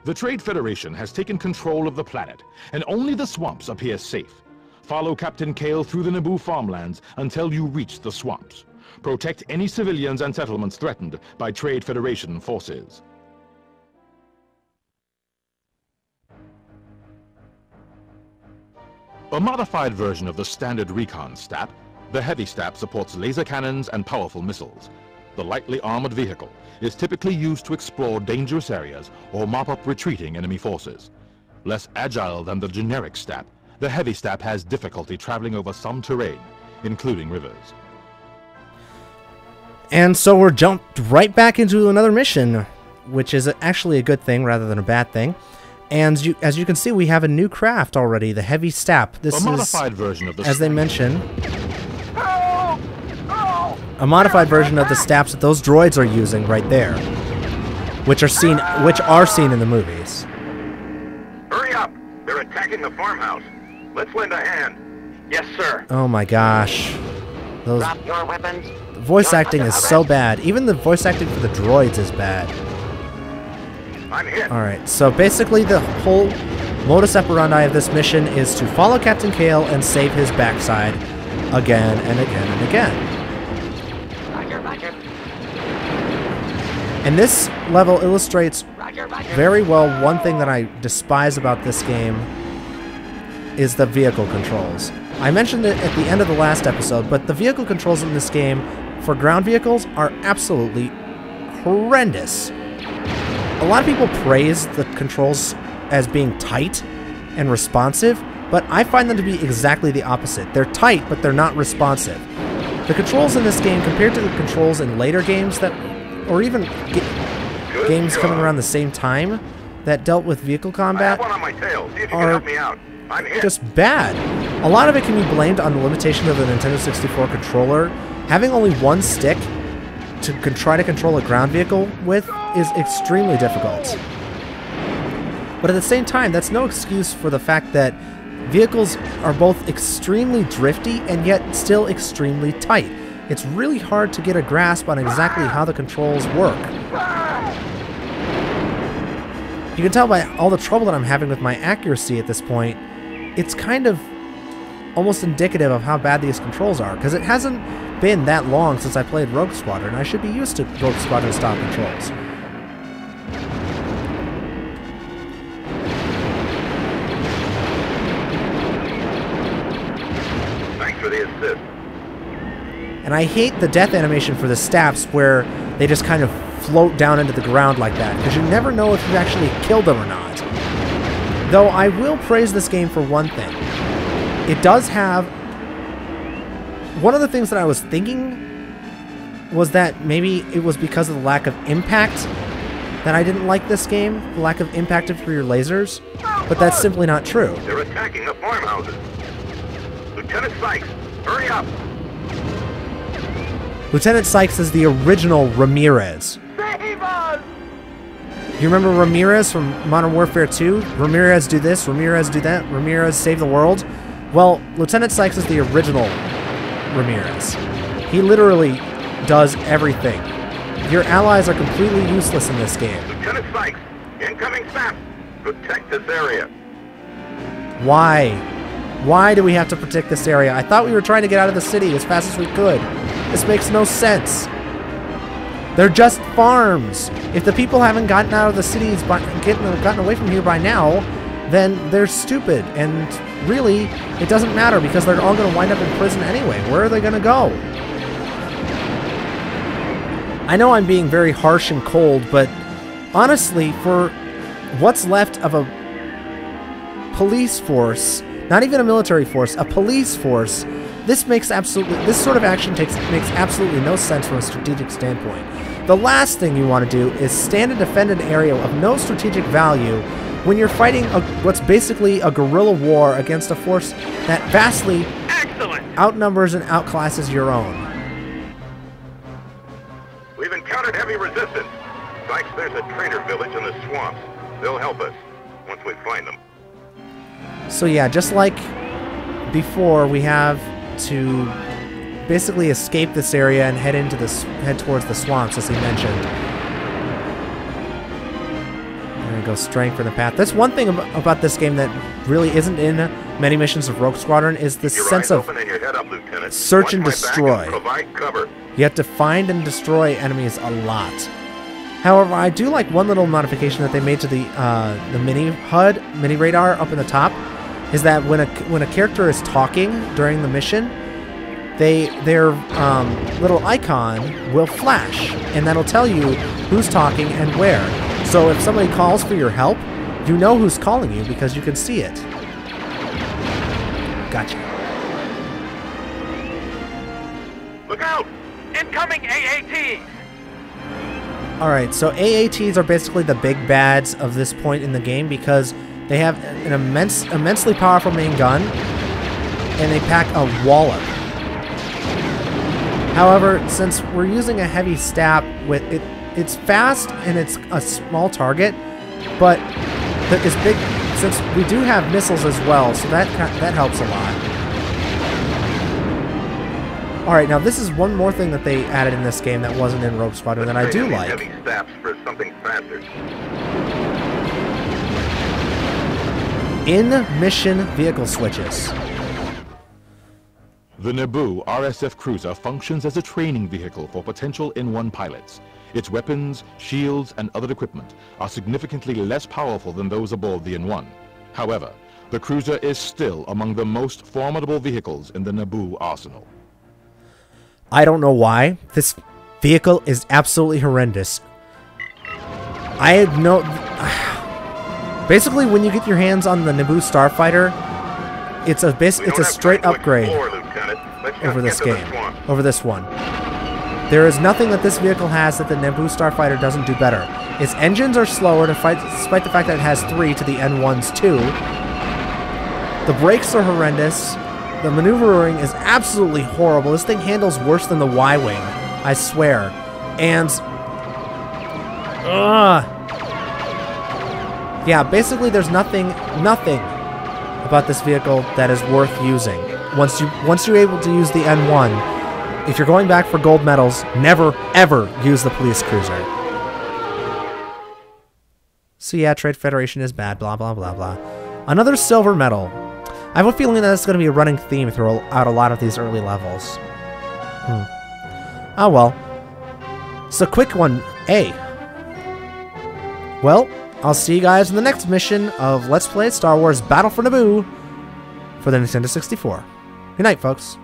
The Trade Federation has taken control of the planet, and only the swamps appear safe. Follow Captain Kale through the Naboo farmlands until you reach the swamps. Protect any civilians and settlements threatened by Trade Federation forces. A modified version of the standard recon STAP, the Heavy STAP supports laser cannons and powerful missiles. The lightly armored vehicle is typically used to explore dangerous areas or mop up retreating enemy forces. Less agile than the generic STAP, the Heavy STAP has difficulty traveling over some terrain, including rivers. And so we're jumped right back into another mission, which is actually a good thing rather than a bad thing. And as you can see, we have a new craft already, the Heavy STAP. This is a modified version of the, as they mentioned, a modified version of the STAPs that those droids are using right there, which are seen in the movies. Hurry up! They're attacking the farmhouse. Let's lend a hand. Yes, sir. Oh my gosh. Those Drop your weapons. voice acting is so bad. Even the voice acting for the droids is bad. I'm hit. Alright, so basically the whole modus operandi of this mission is to follow Captain Kale and save his backside again and again and again. Roger, roger. And this level illustrates Roger, roger. very well one thing that I despise about this game is the vehicle controls. I mentioned it at the end of the last episode, but the vehicle controls in this game for ground vehicles are absolutely horrendous. A lot of people praise the controls as being tight and responsive, but I find them to be exactly the opposite. They're tight, but they're not responsive. The controls in this game, compared to the controls in later games or even games coming around the same time that dealt with vehicle combat, I have one on my tail. See if you can help me out. I'm hit. Just bad. A lot of it can be blamed on the limitation of the Nintendo 64 controller. Having only one stick to try to control a ground vehicle with is extremely difficult. But at the same time, that's no excuse for the fact that vehicles are both extremely drifty and yet still extremely tight. It's really hard to get a grasp on exactly how the controls work. You can tell by all the trouble that I'm having with my accuracy at this point, it's kind of almost indicative of how bad these controls are, because it hasn't been that long since I played Rogue Squadron. I should be used to Rogue Squadron style controls. Thanks for the assist. And I hate the death animation for the STAPs where they just kind of float down into the ground like that, because you never know if you actually killed them or not. Though I will praise this game for one thing. It does have... One of the things that I was thinking was that maybe it was because of the lack of impact that I didn't like this game, the lack of impact for your lasers, but that's simply not true. They're attacking the farmhouses. Lieutenant Sykes, hurry up! Lieutenant Sykes is the original Ramirez. Save us! You remember Ramirez from Modern Warfare 2? Ramirez do this, Ramirez do that, Ramirez save the world? Well, Lieutenant Sykes is the original Ramirez. He literally does everything. Your allies are completely useless in this game. Lieutenant Sykes, incoming SAP! Protect this area. Why? Why do we have to protect this area? I thought we were trying to get out of the city as fast as we could. This makes no sense. They're just farms. If the people haven't gotten out of the cities, gotten away from here by now, then they're stupid. And really, it doesn't matter because they're all going to wind up in prison anyway. Where are they going to go? I know I'm being very harsh and cold, but honestly, for what's left of a police force, not even a military force, a police force, this sort of action makes absolutely no sense from a strategic standpoint. The last thing you want to do is stand and defend an area of no strategic value when you're fighting what's basically a guerrilla war against a force that vastly outnumbers and outclasses your own. We've encountered heavy resistance. Sykes, there's a trader village in the swamps. They'll help us once we find them. So yeah, just like before, we have to basically escape this area and head towards the swamps, as he mentioned. There we go strength for the path. That's one thing about this game that really isn't in many missions of Rogue Squadron is this sense of search and destroy. You have to find and destroy enemies a lot. However, I do like one little modification that they made to the mini HUD, mini radar up in the top, is that when a character is talking during the mission, their little icon will flash, and that'll tell you who's talking and where. So if somebody calls for your help, you know who's calling you because you can see it. Gotcha. Look out! Incoming AATs! Alright, so AATs are basically the big bads of this point in the game because they have an immensely powerful main gun, and they pack a wallop. However, since we're using a heavy stab with it, it's fast and it's a small target, but it's big since we do have missiles as well, so that helps a lot. All right, now this is one more thing that they added in this game that wasn't in Rogue Squadron that I do like. Heavy stabs for something faster. In-mission vehicle switches. The Naboo RSF cruiser functions as a training vehicle for potential N1 pilots. Its weapons, shields, and other equipment are significantly less powerful than those aboard the N1. However, the cruiser is still among the most formidable vehicles in the Naboo arsenal. I don't know why. This vehicle is absolutely horrendous. I have no... Basically, when you get your hands on the Naboo Starfighter, it's a straight upgrade over this game, over this one. There is nothing that this vehicle has that the Naboo Starfighter doesn't do better. Its engines are slower despite the fact that it has 3 to the N1's 2. The brakes are horrendous. The maneuvering is absolutely horrible. This thing handles worse than the Y-Wing, I swear. And... yeah, basically there's nothing about this vehicle that is worth using. Once you're able to use the N1, if you're going back for gold medals, never ever use the police cruiser. So yeah, Trade Federation is bad, blah blah blah blah. Another silver medal. I have a feeling that it's going to be a running theme throughout a lot of these early levels. Oh well. It's a quick one, A. Well, I'll see you guys in the next mission of Let's Play Star Wars Battle for Naboo for the Nintendo 64. Good night, folks.